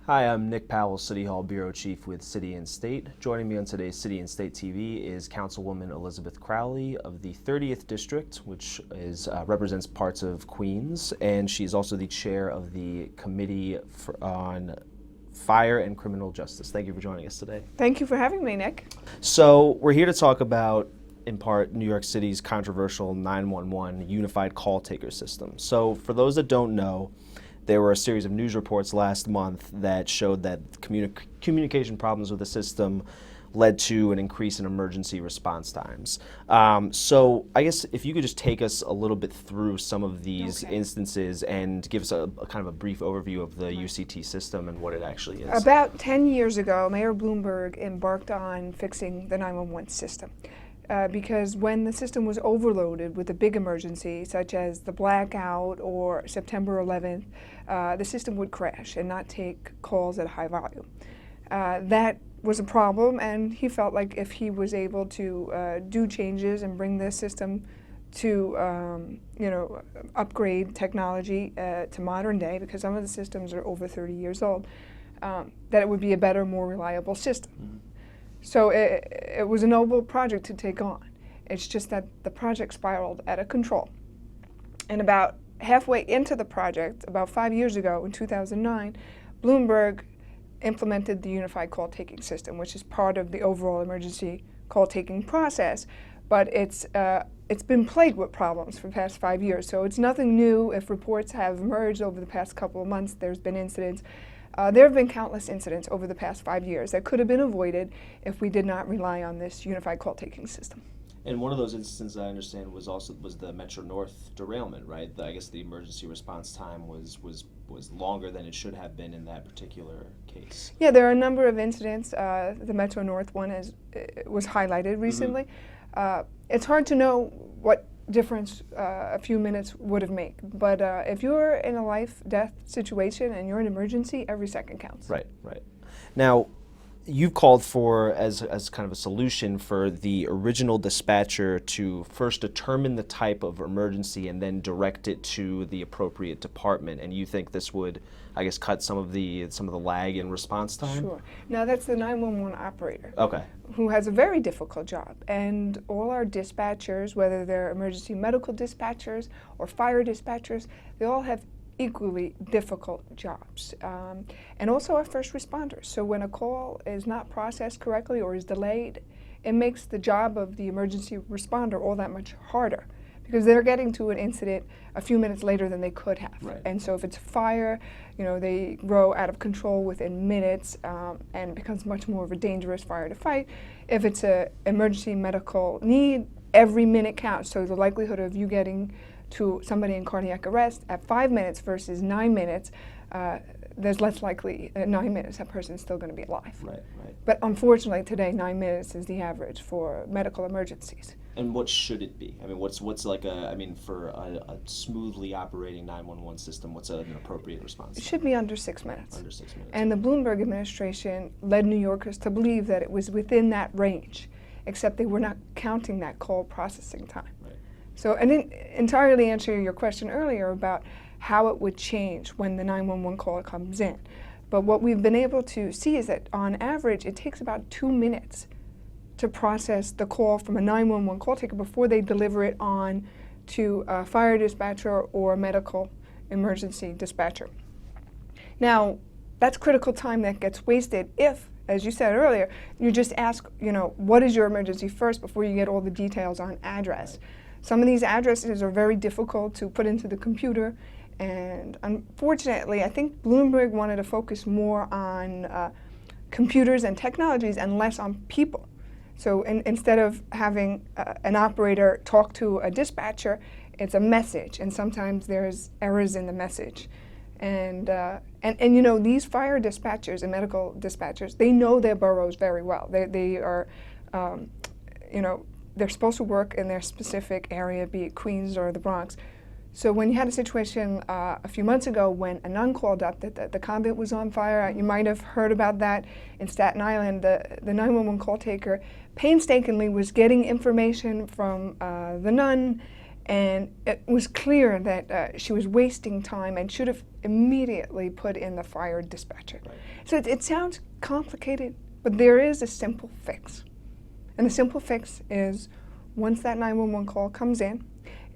Hi, I'm Nick Powell, City Hall Bureau Chief with City and State. Joining me on today's City and State TV is Councilwoman Elizabeth Crowley of the 30th District, which represents parts of Queens, and she's also the chair of the Committee on Fire and Criminal Justice. Thank you for joining us today. Thank you for having me, Nick. So we're here to talk about, in part, New York City's controversial 911 unified call taker system. So for those that don't know, there were a series of news reports last month that showed that communication problems with the system led to an increase in emergency response times. So I guess if you could just take us a little bit through some of these instances and give us a kind of a brief overview of the UCT system and what it actually is. About 10 years ago, Mayor Bloomberg embarked on fixing the 911 system. Because when the system was overloaded with a big emergency, such as the blackout or September 11th, the system would crash and not take calls at high volume. That was a problem, and he felt like if he was able to do changes and bring the system to, upgrade technology to modern day, because some of the systems are over 30 years old, that it would be a better, more reliable system. Mm-hmm. So it was a noble project to take on. It's just that the project spiraled out of control. And about halfway into the project, about 5 years ago in 2009, Bloomberg implemented the unified call-taking system, which is part of the overall emergency call-taking process. But it's been plagued with problems for the past 5 years. So it's nothing new. If reports have emerged over the past couple of months, there's been incidents. There have been countless incidents over the past 5 years that could have been avoided if we did not rely on this unified call-taking system. And one of those instances I understand was the Metro North derailment, right? I guess the emergency response time was longer than it should have been in that particular case. Yeah, there are a number of incidents. The Metro North one was highlighted recently. Mm-hmm. It's hard to know what difference a few minutes would have made. But if you're in a life-death situation and you're in an emergency, every second counts. Right. Now, you've called for, as kind of a solution, for the original dispatcher to first determine the type of emergency and then direct it to the appropriate department. And you think this would, I guess, cut some of the lag in response time? Sure. Now, that's the 911 operator. Okay. Who has a very difficult job. And all our dispatchers, whether they're emergency medical dispatchers or fire dispatchers, they all have equally difficult jobs. And also our first responders. So when a call is not processed correctly or is delayed, it makes the job of the emergency responder all that much harder, because they're getting to an incident a few minutes later than they could have. Right. And so if it's a fire, they grow out of control within minutes, and it becomes much more of a dangerous fire to fight. If it's an emergency medical need, every minute counts. So the likelihood of you getting to somebody in cardiac arrest at 5 minutes versus 9 minutes, there's less likely at 9 minutes that person's still going to be alive. Right. But unfortunately today, 9 minutes is the average for medical emergencies. And what should it be? I mean, what's like for a smoothly operating 911 system, what's an appropriate response? It should be under 6 minutes. Under 6 minutes. And the Bloomberg administration led New Yorkers to believe that it was within that range, except they were not counting that call processing time. Right. So I didn't entirely answer your question earlier about how it would change when the 911 call comes in. But what we've been able to see is that on average, it takes about 2 minutes to process the call from a 911 call taker before they deliver it on to a fire dispatcher or a medical emergency dispatcher. Now, that's critical time that gets wasted if, as you said earlier, you just ask, what is your emergency first before you get all the details on address. Some of these addresses are very difficult to put into the computer, and unfortunately, I think Bloomberg wanted to focus more on computers and technologies and less on people. So instead of having an operator talk to a dispatcher, it's a message, and sometimes there's errors in the message. And these fire dispatchers and medical dispatchers, they know their boroughs very well. They are, they're supposed to work in their specific area, be it Queens or the Bronx. So when you had a situation a few months ago when a nun called up that the convent was on fire, you might have heard about that in Staten Island, the 911 call taker painstakingly was getting information from the nun And it was clear that she was wasting time and should have immediately put in the fire dispatcher. Right. So it sounds complicated, but there is a simple fix. And the simple fix is once that 911 call comes in,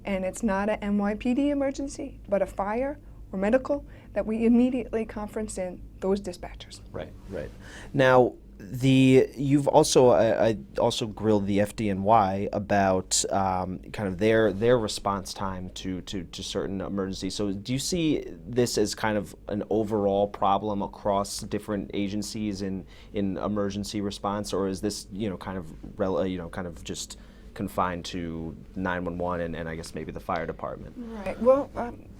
and it's not a NYPD emergency, but a fire or medical, that we immediately conference in those dispatchers. Right, right. Now, you've also I also grilled the FDNY about kind of their response time to certain emergencies. So do you see this as kind of an overall problem across different agencies in emergency response, or is this kind of just confined to 911 and I guess maybe the fire department? Right. Well,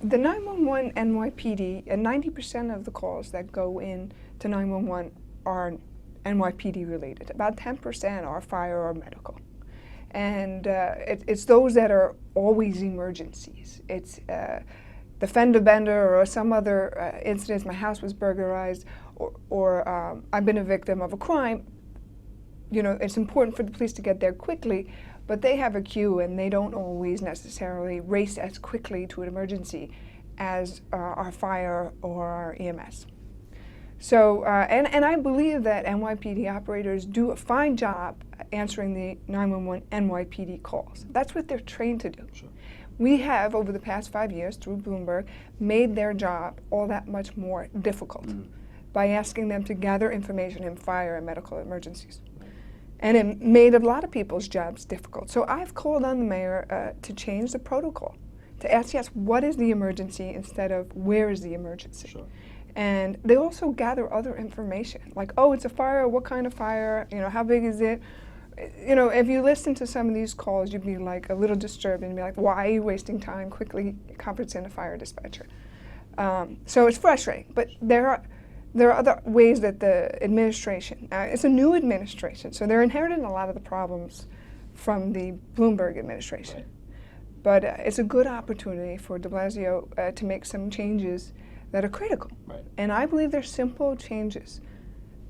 the 911 NYPD, and 90% of the calls that go in to 911 are NYPD related. About 10% are fire or medical. And it's those that are always emergencies. It's the fender bender or some other incidents, my house was burglarized, or I've been a victim of a crime. It's important for the police to get there quickly, but they have a queue and they don't always necessarily race as quickly to an emergency as our fire or our EMS. So, and I believe that NYPD operators do a fine job answering the 911 NYPD calls. That's what they're trained to do. Sure. We have, over the past 5 years, through Bloomberg, made their job all that much more difficult by asking them to gather information in fire and medical emergencies. And it made a lot of people's jobs difficult. So I've called on the mayor to change the protocol, to ask, yes, what is the emergency instead of where is the emergency? Sure. And they also gather other information, like, oh, it's a fire, what kind of fire, how big is it? If you listen to some of these calls, you'd be like a little disturbed and be like, why are you wasting time? Quickly conference in a fire dispatcher. So it's frustrating, but there are other ways that the administration, it's a new administration, so they're inheriting a lot of the problems from the Bloomberg administration. Right. But it's a good opportunity for de Blasio to make some changes that are critical. Right. And I believe they're simple changes.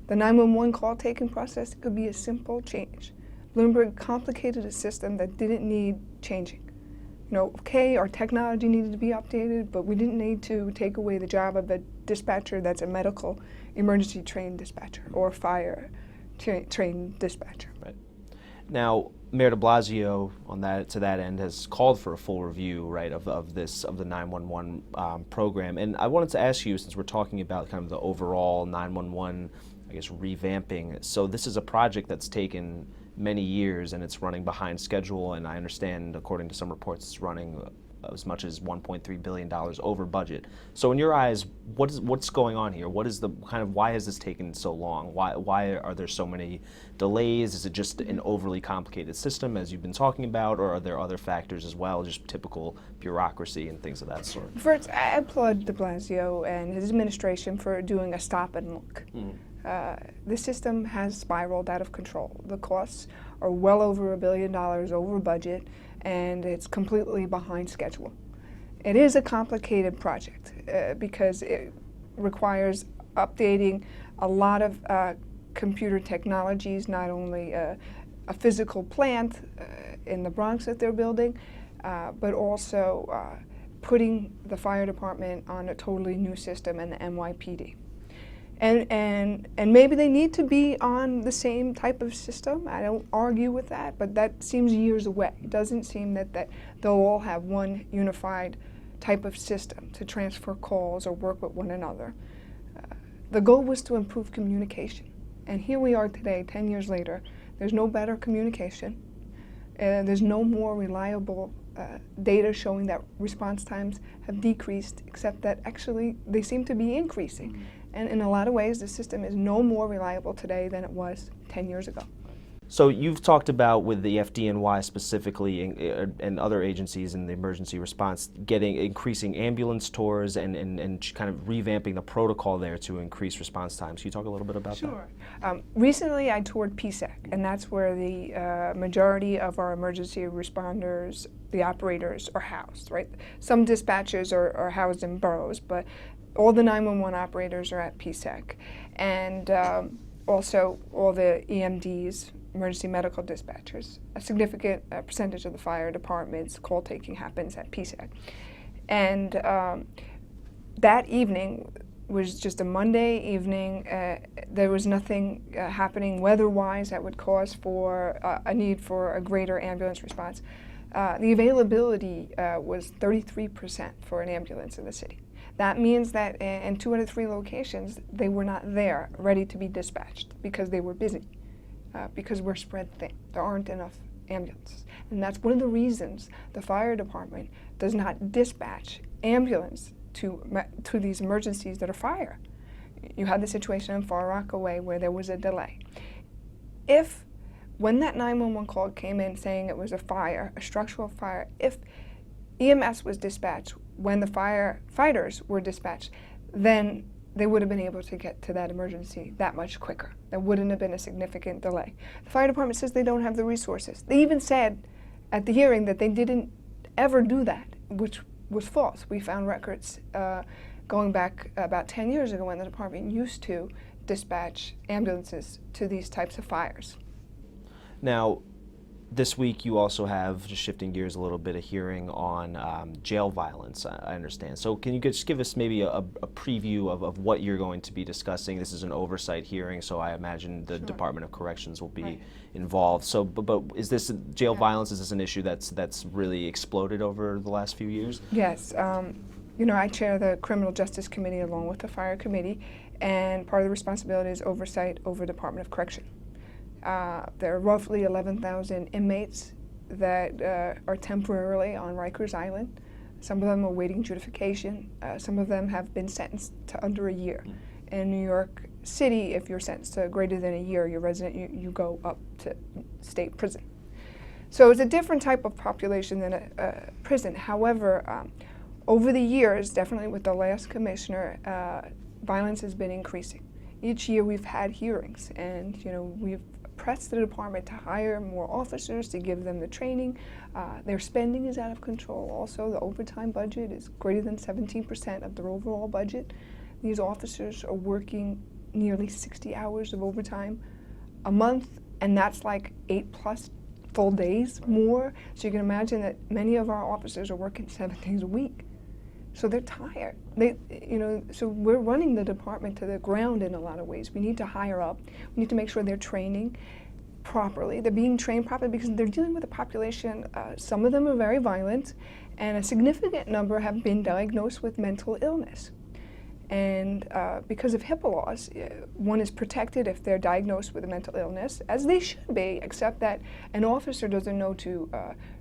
The 911 call taking process could be a simple change. Bloomberg complicated a system that didn't need changing. Okay, our technology needed to be updated, but we didn't need to take away the job of a dispatcher that's a medical emergency trained dispatcher or fire trained dispatcher. Right. Now, Mayor de Blasio, to that end, has called for a full review, right, of the 911 program. And I wanted to ask you, since we're talking about kind of the overall 911, I guess, revamping. So this is a project that's taken many years and it's running behind schedule. And I understand, according to some reports, it's running as much as $1.3 billion over budget. So in your eyes, what's going on here? What is why has this taken so long? Why are there so many delays? Is it just an overly complicated system, as you've been talking about, or are there other factors as well, just typical bureaucracy and things of that sort? First, I applaud de Blasio and his administration for doing a stop and look. The system has spiraled out of control. The costs are well over $1 billion over budget, and it's completely behind schedule. It is a complicated project because it requires updating a lot of computer technologies, not only a physical plant in the Bronx that they're building, but also putting the fire department on a totally new system and the NYPD. And maybe they need to be on the same type of system. I don't argue with that, but that seems years away. It doesn't seem that they'll all have one unified type of system to transfer calls or work with one another. The goal was to improve communication. And here we are today, 10 years later. There's no better communication. There's no more reliable data showing that response times have decreased, except that actually they seem to be increasing. And in a lot of ways, the system is no more reliable today than it was 10 years ago. So you've talked about, with the FDNY specifically and other agencies in the emergency response, increasing ambulance tours and kind of revamping the protocol there to increase response times. Can you talk a little bit about that? Sure. Recently, I toured PSEC, and that's where the majority of our emergency responders, the operators, are housed, right? Some dispatchers are housed in boroughs, but all the 911 operators are at PSEC. And also all the EMDs emergency medical dispatchers. A significant percentage of the fire department's call taking happens at PSAC. And that evening was just a Monday evening. There was nothing happening weather-wise that would cause for a need for a greater ambulance response. The availability was 33% for an ambulance in the city. That means that in 2 out of 3 locations, they were not there ready to be dispatched because they were busy, because we're spread thin. There aren't enough ambulances. And that's one of the reasons the fire department does not dispatch ambulance to these emergencies that are fire. You had the situation in Far Rockaway where there was a delay. When that 911 call came in saying it was a fire, a structural fire, if EMS was dispatched when the firefighters were dispatched, then they would have been able to get to that emergency that much quicker. There wouldn't have been a significant delay. The fire department says they don't have the resources. They even said at the hearing that they didn't ever do that, which was false. We found records going back about 10 years ago when the department used to dispatch ambulances to these types of fires. Now, this week you also have, just shifting gears a little bit, a hearing on jail violence, I understand. So can you just give us maybe a preview of what you're going to be discussing? This is an oversight hearing, so I imagine the Department of Corrections will be involved. So, but is this jail violence, is this an issue that's really exploded over the last few years? Yes. You know, I chair the Criminal Justice Committee along with the Fire Committee, and part of the responsibility is oversight over Department of Correction. There are roughly 11,000 inmates that are temporarily on Rikers Island. Some of them are awaiting adjudication. Some of them have been sentenced to under a year. In New York City, if you're sentenced to greater than a year, you're resident, you go up to state prison. So it's a different type of population than a prison. However, over the years, definitely with the last commissioner, violence has been increasing. Each year we've had hearings, and we've pressed the department to hire more officers, to give them the training. Their spending is out of control. Also, the overtime budget is greater than 17% of their overall budget. These officers are working nearly 60 hours of overtime a month, and that's like 8+ full days more. So you can imagine that many of our officers are working 7 days a week. So they're tired. So we're running the department to the ground in a lot of ways. We need to hire up. We need to make sure they're training properly. They're being trained properly because they're dealing with a population. Some of them are very violent, and a significant number have been diagnosed with mental illness. And because of HIPAA laws, one is protected if they're diagnosed with a mental illness, as they should be, except that an officer doesn't know to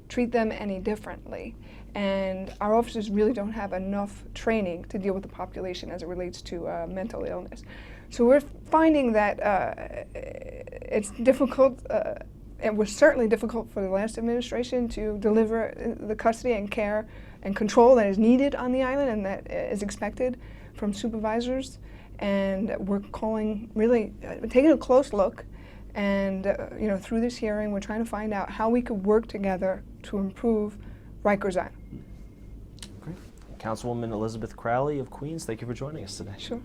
treat them any differently. And our officers really don't have enough training to deal with the population as it relates to mental illness. So we're finding that it's difficult. It was certainly difficult for the last administration to deliver the custody and care and control that is needed on the island and that is expected from supervisors. And we're calling, really taking a close look. And through this hearing, we're trying to find out how we could work together to improve Rikers Island. Great. Councilwoman Elizabeth Crowley of Queens, thank you for joining us today. Sure.